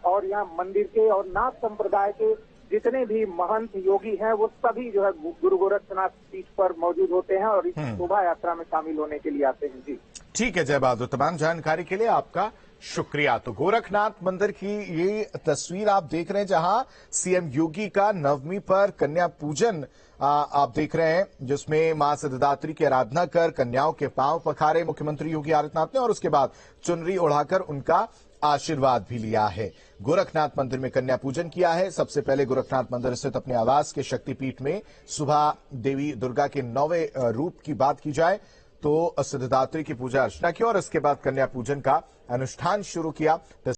और यहाँ मंदिर के और नाथ संप्रदाय के जितने भी महंत योगी हैं वो सभी जो है गुरु गोरक्षनाथ पीठ पर मौजूद होते हैं और इस शोभा यात्रा में शामिल होने के लिए आते हैं। जी ठीक है जय बहादुर, तमाम जानकारी के लिए आपका शुक्रिया। तो गोरखनाथ मंदिर की ये तस्वीर आप देख रहे हैं जहां सीएम योगी का नवमी पर कन्या पूजन आप देख रहे हैं, जिसमें मां सिद्धिदात्री की आराधना कर कन्याओं के पांव पखारे मुख्यमंत्री योगी आदित्यनाथ ने और उसके बाद चुनरी ओढ़ाकर उनका आशीर्वाद भी लिया है। गोरखनाथ मंदिर में कन्या पूजन किया है। सबसे पहले गोरखनाथ मंदिर स्थित अपने आवास के शक्तिपीठ में सुबह देवी दुर्गा के 9वें रूप की बात की जाए तो सिद्धिदात्री की पूजा अर्चना की और इसके बाद कन्या पूजन का अनुष्ठान शुरू किया।